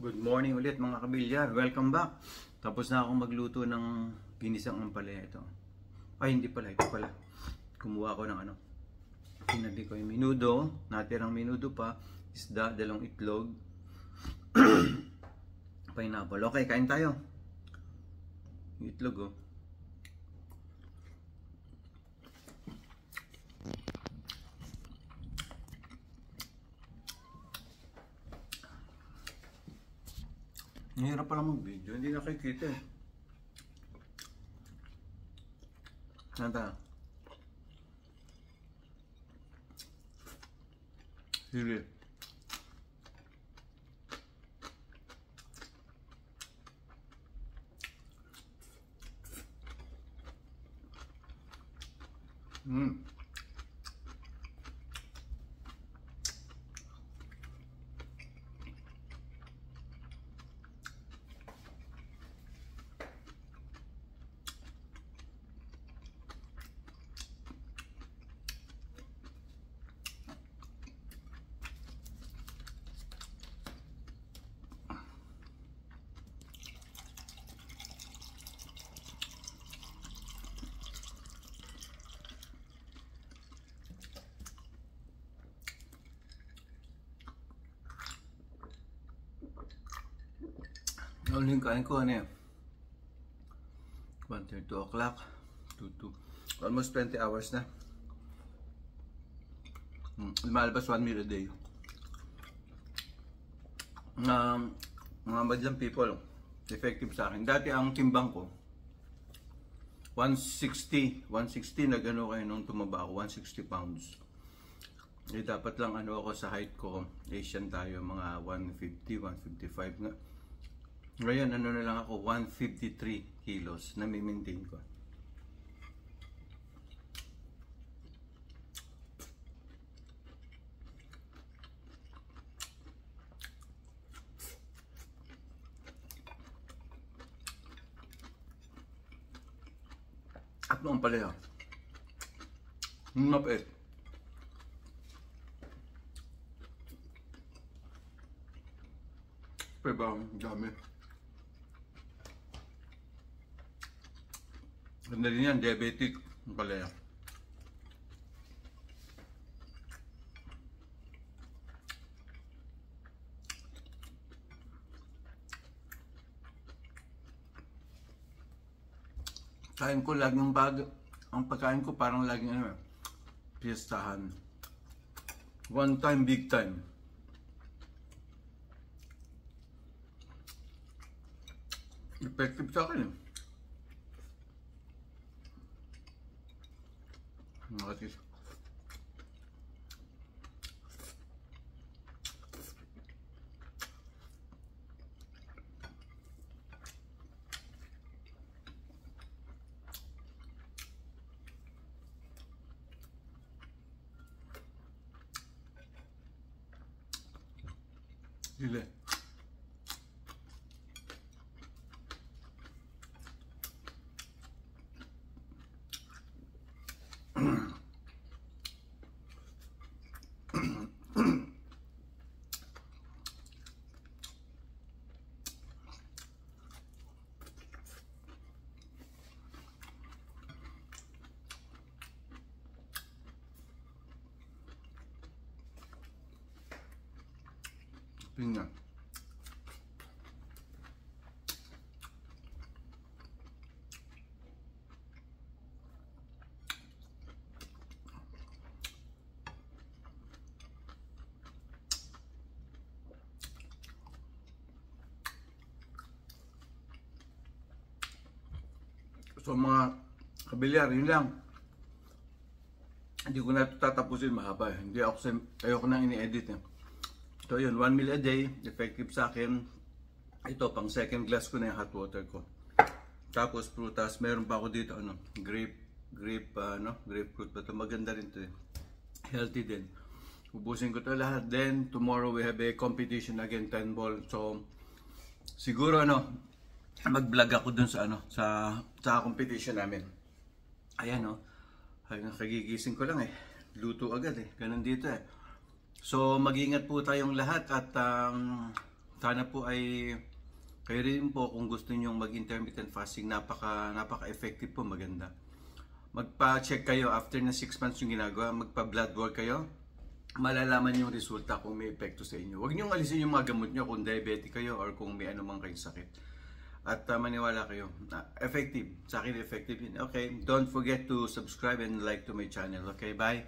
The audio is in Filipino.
Good morning ulit mga kabilyar. Welcome back. Tapos na akong magluto ng ginisang ampalaya ito. Ay hindi pala, ito pala. Kumuha ako ng Tinabi ko yung minudo, natirang minudo pa, isda, dalawang itlog, pineapple. Okay, kain tayo. Yung itlog oh. Nahirap pala mag-video, hindi nakikita eh. Nanta. Sili. Uling kain ko ano yan? 1:32 o'clock. 2. Almost 20 hours na. Lumalabas 1 meal a day. Mga madlang people, effective sa akin. Dati ang timbang ko 160 nagano kayo nung tumaba ako, 160 pounds. Eh dapat lang ako sa height ko, Asian tayo, mga 150, 155 nga. Ngayon, na lang ako, 153 kilos na may-maintain ko. At noong pala yun, mapait. Pero dami. Ganda din yan, diabetic pala yan. Kain ko laging ang pagkain ko parang laging piyestahan. One time, big time. Effective sa akin eh. Nakakis. Sili. Tingnan. So mga kabilyar, yun lang. Hindi ko na ito tatapusin, mahaba eh. Ayoko nang ini-edit eh. So yun, 1 meal a day, effective sa akin. Ito, pang second glass ko na yung hot water ko. Tapos prutas, meron pa ako dito, grapefruit pa ito. Maganda rin ito eh. Healthy din. Ubusin ko ito lahat. Then, tomorrow we have a competition again, 10 ball. So, siguro mag-vlog ako dun sa sa competition namin. Ayan kagigising ko lang eh. Luto agad eh. Ganun dito eh. So mag-ingat po tayong lahat at sana po ay kayo rin po kung gusto niyo mag-intermittent fasting, napaka-effective po, maganda. Magpa-check kayo after na 6 months yung ginagawa, magpa-blood work kayo. Malalaman yung resulta kung may epekto sa inyo. Huwag niyong alisin yung mga gamot niyo kung diabetic kayo or kung may anumang kayong sakit. At maniwala kayo, effective. Sa akin effective yun. Okay, don't forget to subscribe and like to my channel. Okay, bye!